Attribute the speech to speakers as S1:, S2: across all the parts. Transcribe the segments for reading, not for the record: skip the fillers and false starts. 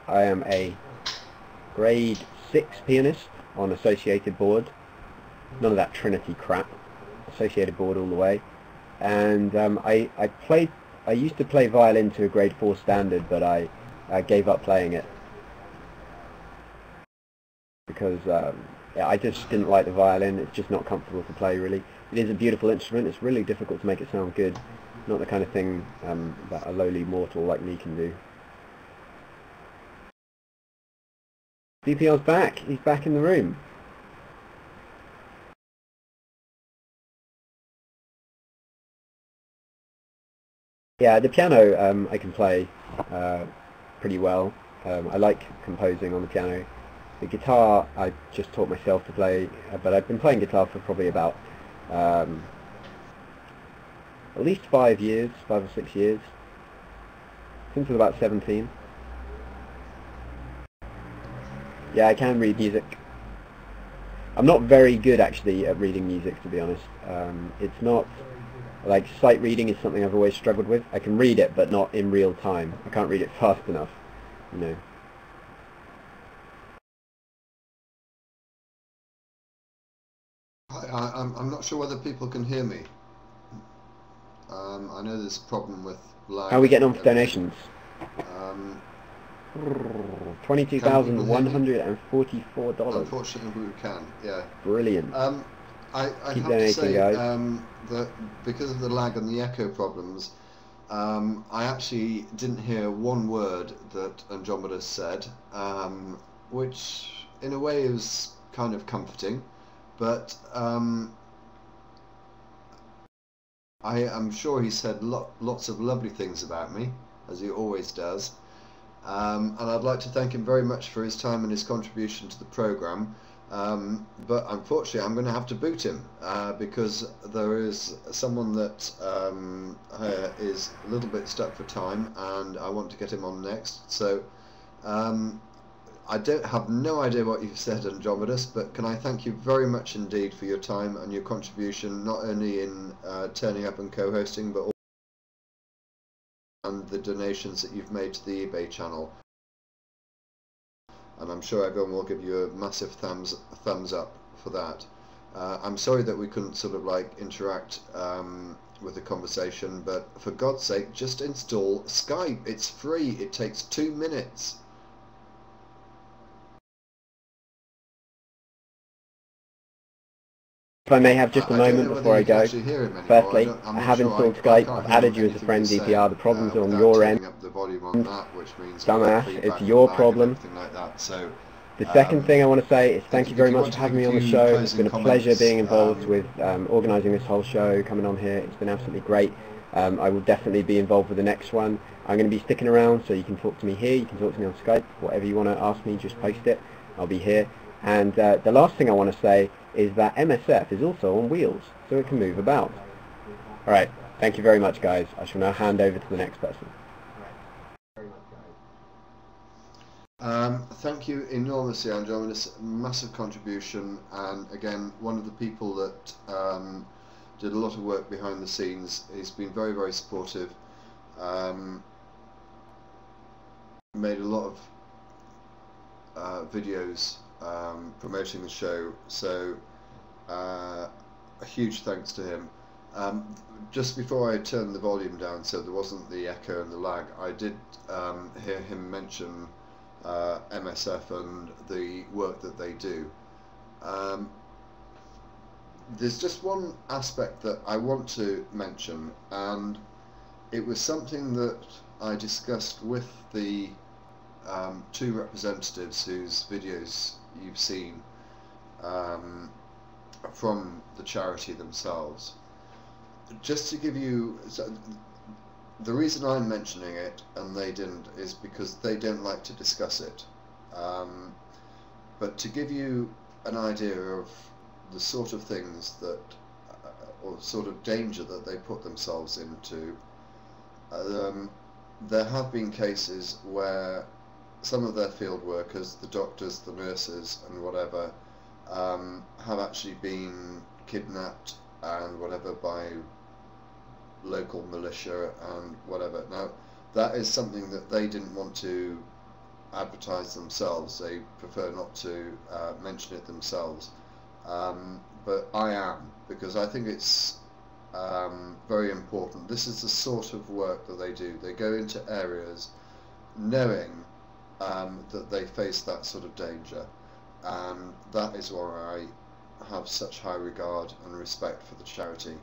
S1: I am a grade 6 pianist on associated board. None of that Trinity crap. Associated board all the way. And I used to play violin to a grade 4 standard, but I gave up playing it because yeah, I just didn't like the violin. It's just not comfortable to play, really. It is a beautiful instrument. It's really difficult to make it sound good. Not the kind of thing that a lowly mortal like me can do. DPL's back. He's back in the room. Yeah, the piano I can play pretty well. I like composing on the piano. The guitar I just taught myself to play, but I've been playing guitar for probably about at least 5 years, 5 or 6 years, since I was about 17. Yeah, I can read music. I'm not very good actually at reading music, to be honest. It's not, like, sight reading is something I've always struggled with. I can read it, but not in real time. I can't read it fast enough, you know.
S2: I'm not sure whether people can hear me. I know there's a problem with lag.
S1: How are we getting on for donations? $22,144.
S2: Unfortunately, we can. Yeah.
S1: Brilliant.
S2: I have to say that because of the lag and the echo problems, I actually didn't hear one word that Andromeda said, which in a way is kind of comforting. But I am sure he said lots of lovely things about me, as he always does. And I'd like to thank him very much for his time and his contribution to the programme. But unfortunately I'm going to have to boot him because there is someone that is a little bit stuck for time, and I want to get him on next. So I have no idea what you've said, Andromedus, but can I thank you very much indeed for your time and your contribution, not only in turning up and co-hosting, but also and the donations that you've made to the eBay channel. And I'm sure everyone will give you a massive thumbs up for that. I'm sorry that we couldn't sort of like interact with the conversation, but for God's sake, just install Skype. It's free. It takes 2 minutes.
S1: If I may have just a moment before I go. Firstly, I have installed Skype. I've added you as a friend, DPR. The problem's on your end. Dumbass, it's your problem. The second thing I want to say is thank you very much for having me on the show. It's been a pleasure being involved with organising this whole show, coming on here. It's been absolutely great. I will definitely be involved with the next one. I'm going to be sticking around, so you can talk to me here, you can talk to me on Skype. Whatever you want to ask me, just post it. I'll be here. And the last thing I want to say is that MSF is also on wheels, so it can move about. Alright, thank you very much, guys. I shall now hand over to the next person.
S2: Thank you enormously, Andromedus. Massive contribution, and again, one of the people that did a lot of work behind the scenes. He's been very, very supportive. Made a lot of videos promoting the show, so a huge thanks to him. Just before I turned the volume down so there wasn't the echo and the lag, I did hear him mention MSF and the work that they do. There's just one aspect that I want to mention, and it was something that I discussed with the two representatives whose videos you've seen from the charity themselves. Just to give you, the reason I'm mentioning it and they didn't is because they don't like to discuss it, but to give you an idea of the sort of things that or sort of danger that they put themselves into, there have been cases where some of their field workers, the doctors, the nurses and whatever, have actually been kidnapped and whatever by local militia and whatever. Now that is something that they didn't want to advertise advertise themselves. They prefer not to mention it themselves. But I am, because I think it's very important. This is the sort of work that they do. They go into areas knowing that they face that sort of danger, and that is why I have such high regard and respect for the charity.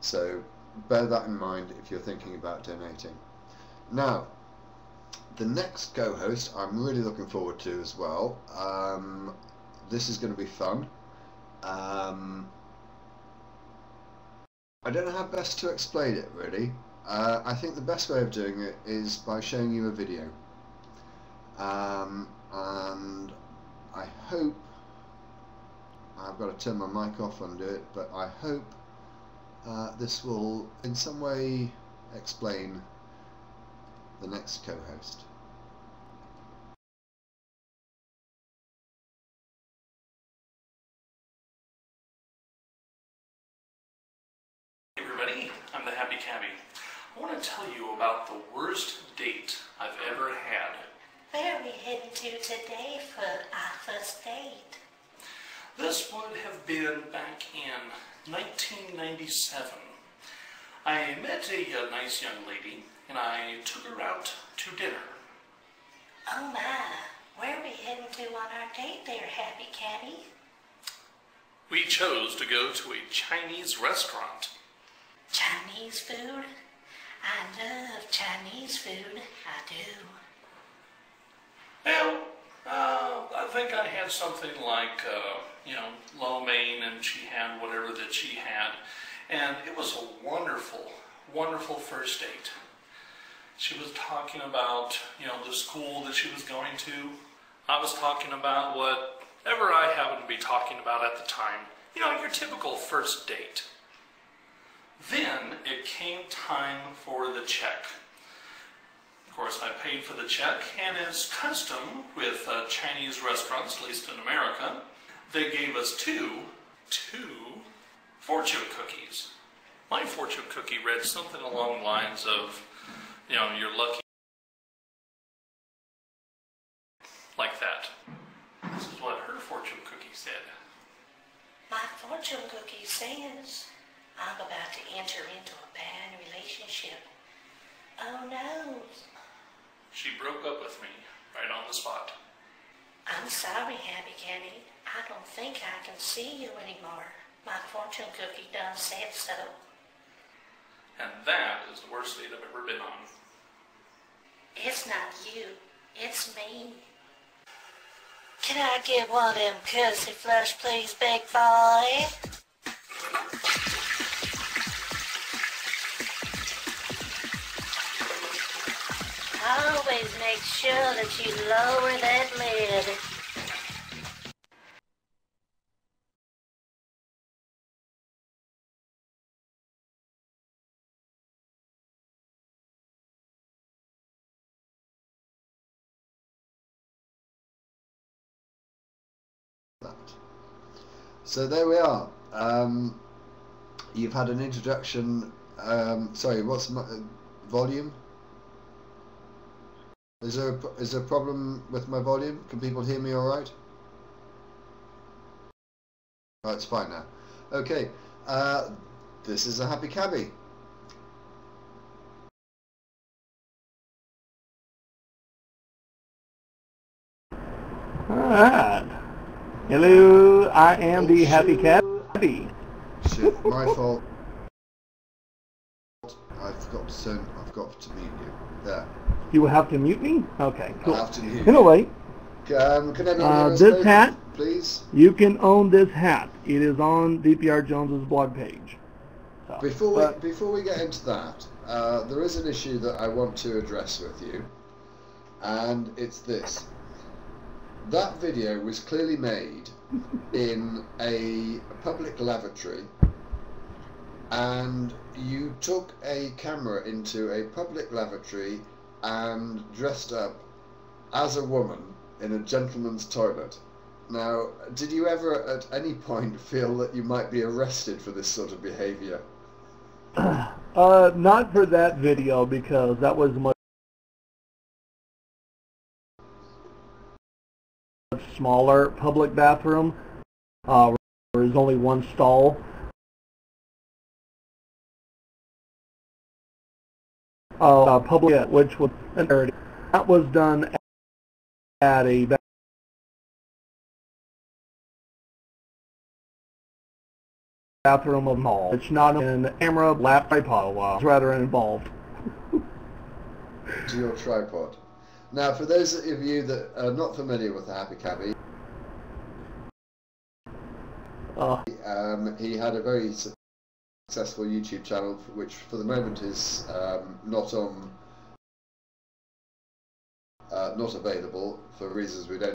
S2: So bear that in mind if you're thinking about donating. Now, the next co-host I'm really looking forward to as well. This is going to be fun. I don't know how best to explain it, really. I think the best way of doing it is by showing you a video. And I hope, I've got to turn my mic off and do it, but I hope this will in some way explain the next co-host.
S3: Hey everybody, I'm the Happy Cabbie. I want to tell you about the worst date I've ever had.
S4: Where are we heading to today for our first date?
S3: This would have been back in 1997. I met a nice young lady and I took her out to dinner.
S4: Oh my, where are we heading to on our date there, Happy Cabbie?
S3: We chose to go to a Chinese restaurant.
S4: Chinese food? I love Chinese food, I do.
S3: Well, I think I had something like, lo mein, and she had whatever that she had. And it was a wonderful, wonderful first date. She was talking about, the school that she was going to. I was talking about whatever I happened to be talking about at the time. Your typical first date. Then it came time for the check. Of course, I paid for the check, and as custom with Chinese restaurants, at least in America, they gave us two fortune cookies. My fortune cookie read something along the lines of, you're lucky, like that. This is what her fortune cookie said.
S4: My fortune cookie says I'm about to enter into a bad relationship. Oh no.
S3: She broke up with me right on the spot.
S4: I'm sorry, Happy Cabbie. I don't think I can see you anymore. My fortune cookie done said so.
S3: And that is the worst date I've ever been on.
S4: It's not you. It's me. Can I get one of them cussy flush, please, big boy? Always make sure that you lower that lid.
S2: So there we are. You've had an introduction. Sorry, what's my volume? Is there a problem with my volume? Can people hear me all right? Oh, it's fine now. Okay. This is a Happy Cabbie.
S5: Alright. Hello, I am the Happy Cabbie.
S2: Shit, my fault. I've got to mute you. There.
S5: You will have to mute me? Okay, cool.
S2: I have to mute
S5: Anyway,
S2: can everyone
S5: this hat,
S2: please?
S5: you can own this hat. It is on DPR Jones's blog page. So,
S2: Before we get into that, there is an issue that I want to address with you, and it's this. That video was clearly made in a public lavatory, and you took a camera into a public lavatory and dressed up as a woman in a gentleman's toilet. Now, did you ever at any point feel that you might be arrested for this sort of behaviour?
S5: not for that video, because that was much. smaller public bathroom. There's only one stall. Public, which was an area that was done at a bathroom of mall. It's not in camera, lap tripod. It's rather involved.
S2: To your tripod. Now, for those of you that are not familiar with the Happy Cabbie, he had a very successful YouTube channel, which for the moment is not available for reasons we don't